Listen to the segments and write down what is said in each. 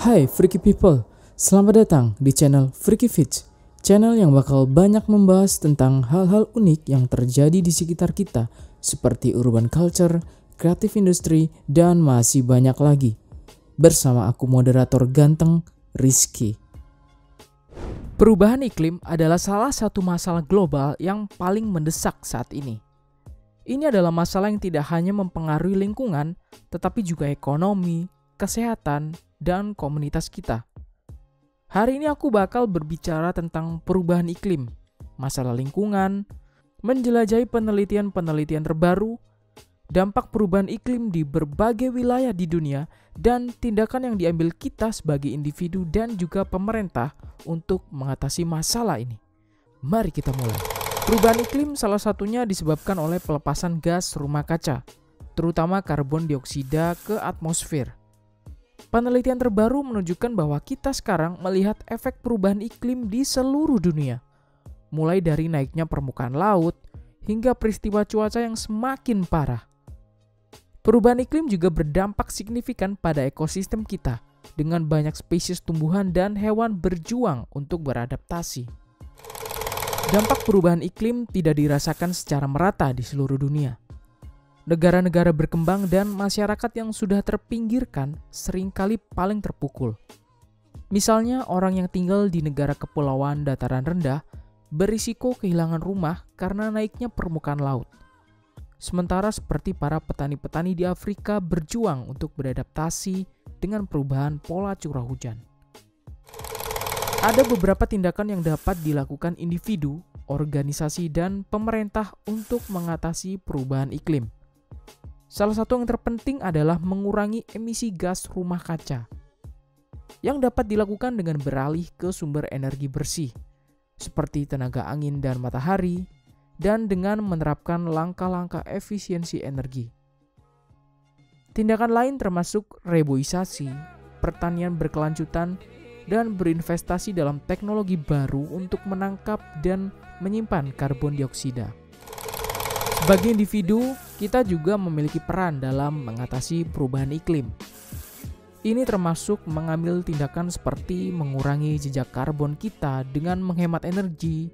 Hai Freaky People, selamat datang di channel Freaky Fits, channel yang bakal banyak membahas tentang hal-hal unik yang terjadi di sekitar kita seperti urban culture, creative industry, dan masih banyak lagi. Bersama aku moderator ganteng, Rizky. Perubahan iklim adalah salah satu masalah global yang paling mendesak saat ini. Ini adalah masalah yang tidak hanya mempengaruhi lingkungan, tetapi juga ekonomi, kesehatan, dan komunitas kita. Hari ini aku bakal berbicara tentang perubahan iklim, masalah lingkungan, menjelajahi penelitian-penelitian terbaru, dampak perubahan iklim di berbagai wilayah di dunia, dan tindakan yang diambil kita sebagai individu dan juga pemerintah untuk mengatasi masalah ini. Mari kita mulai. Perubahan iklim salah satunya disebabkan oleh pelepasan gas rumah kaca, terutama karbon dioksida ke atmosfer. Penelitian terbaru menunjukkan bahwa kita sekarang melihat efek perubahan iklim di seluruh dunia, mulai dari naiknya permukaan laut hingga peristiwa cuaca yang semakin parah. Perubahan iklim juga berdampak signifikan pada ekosistem kita, dengan banyak spesies tumbuhan dan hewan berjuang untuk beradaptasi. Dampak perubahan iklim tidak dirasakan secara merata di seluruh dunia. Negara-negara berkembang dan masyarakat yang sudah terpinggirkan seringkali paling terpukul. Misalnya orang yang tinggal di negara kepulauan dataran rendah berisiko kehilangan rumah karena naiknya permukaan laut. Sementara seperti para petani-petani di Afrika berjuang untuk beradaptasi dengan perubahan pola curah hujan. Ada beberapa tindakan yang dapat dilakukan individu, organisasi, dan pemerintah untuk mengatasi perubahan iklim. Salah satu yang terpenting adalah mengurangi emisi gas rumah kaca, yang dapat dilakukan dengan beralih ke sumber energi bersih, seperti tenaga angin dan matahari, dan dengan menerapkan langkah-langkah efisiensi energi. Tindakan lain termasuk reboisasi, pertanian berkelanjutan, dan berinvestasi dalam teknologi baru untuk menangkap dan menyimpan karbon dioksida. Sebagai individu, kita juga memiliki peran dalam mengatasi perubahan iklim. Ini termasuk mengambil tindakan seperti mengurangi jejak karbon kita dengan menghemat energi,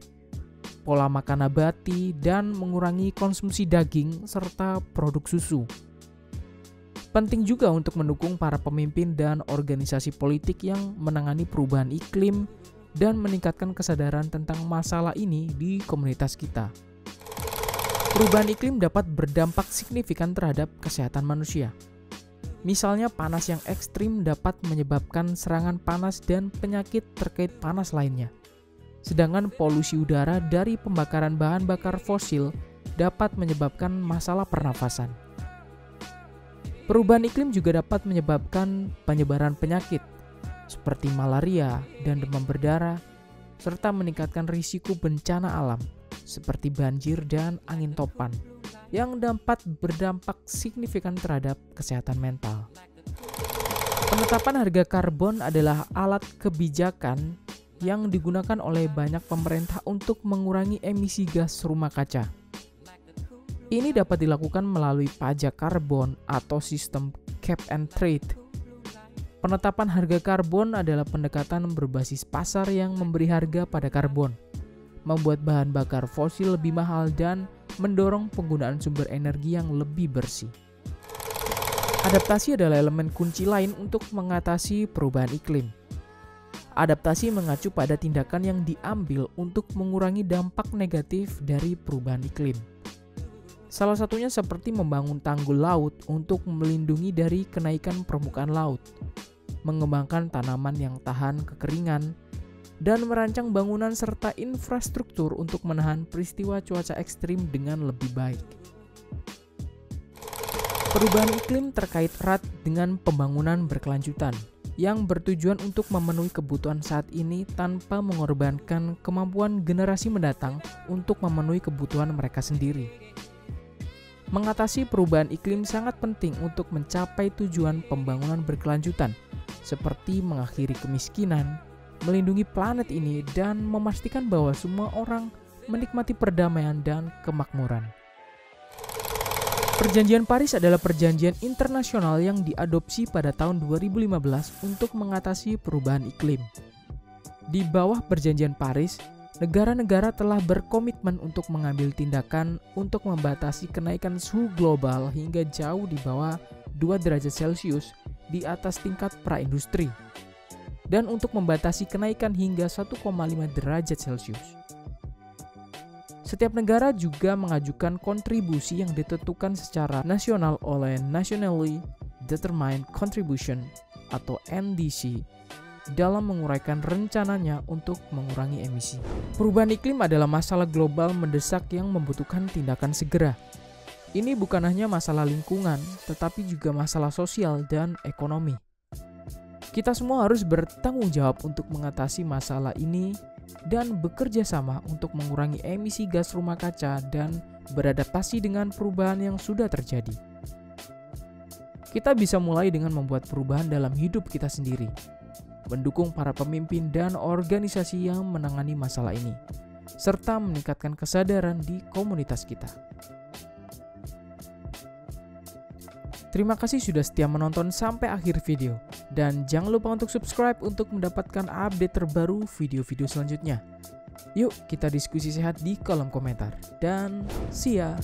pola makan nabati, dan mengurangi konsumsi daging serta produk susu. Penting juga untuk mendukung para pemimpin dan organisasi politik yang menangani perubahan iklim dan meningkatkan kesadaran tentang masalah ini di komunitas kita. Perubahan iklim dapat berdampak signifikan terhadap kesehatan manusia. Misalnya panas yang ekstrim dapat menyebabkan serangan panas dan penyakit terkait panas lainnya. Sedangkan polusi udara dari pembakaran bahan bakar fosil dapat menyebabkan masalah pernafasan. Perubahan iklim juga dapat menyebabkan penyebaran penyakit seperti malaria dan demam berdarah, serta meningkatkan risiko bencana alam seperti banjir dan angin topan yang dapat berdampak signifikan terhadap kesehatan mental. Penetapan harga karbon adalah alat kebijakan yang digunakan oleh banyak pemerintah untuk mengurangi emisi gas rumah kaca. Ini dapat dilakukan melalui pajak karbon atau sistem cap and trade. Penetapan harga karbon adalah pendekatan berbasis pasar yang memberi harga pada karbon, membuat bahan bakar fosil lebih mahal, dan mendorong penggunaan sumber energi yang lebih bersih. Adaptasi adalah elemen kunci lain untuk mengatasi perubahan iklim. Adaptasi mengacu pada tindakan yang diambil untuk mengurangi dampak negatif dari perubahan iklim. Salah satunya seperti membangun tanggul laut untuk melindungi dari kenaikan permukaan laut, mengembangkan tanaman yang tahan kekeringan, dan merancang bangunan serta infrastruktur untuk menahan peristiwa cuaca ekstrim dengan lebih baik. Perubahan iklim terkait erat dengan pembangunan berkelanjutan yang bertujuan untuk memenuhi kebutuhan saat ini tanpa mengorbankan kemampuan generasi mendatang untuk memenuhi kebutuhan mereka sendiri. Mengatasi perubahan iklim sangat penting untuk mencapai tujuan pembangunan berkelanjutan, seperti mengakhiri kemiskinan, melindungi planet ini, dan memastikan bahwa semua orang menikmati perdamaian dan kemakmuran. Perjanjian Paris adalah perjanjian internasional yang diadopsi pada tahun 2015 untuk mengatasi perubahan iklim. Di bawah Perjanjian Paris, negara-negara telah berkomitmen untuk mengambil tindakan untuk membatasi kenaikan suhu global hingga jauh di bawah 2 derajat Celcius di atas tingkat praindustri, dan untuk membatasi kenaikan hingga 1,5 derajat Celcius. Setiap negara juga mengajukan kontribusi yang ditentukan secara nasional oleh Nationally Determined Contribution atau NDC dalam menguraikan rencananya untuk mengurangi emisi. Perubahan iklim adalah masalah global mendesak yang membutuhkan tindakan segera. Ini bukan hanya masalah lingkungan, tetapi juga masalah sosial dan ekonomi. Kita semua harus bertanggung jawab untuk mengatasi masalah ini dan bekerja sama untuk mengurangi emisi gas rumah kaca dan beradaptasi dengan perubahan yang sudah terjadi. Kita bisa mulai dengan membuat perubahan dalam hidup kita sendiri, mendukung para pemimpin dan organisasi yang menangani masalah ini, serta meningkatkan kesadaran di komunitas kita. Terima kasih sudah setia menonton sampai akhir video. Dan jangan lupa untuk subscribe untuk mendapatkan update terbaru video-video selanjutnya. Yuk kita diskusi sehat di kolom komentar. Dan see ya!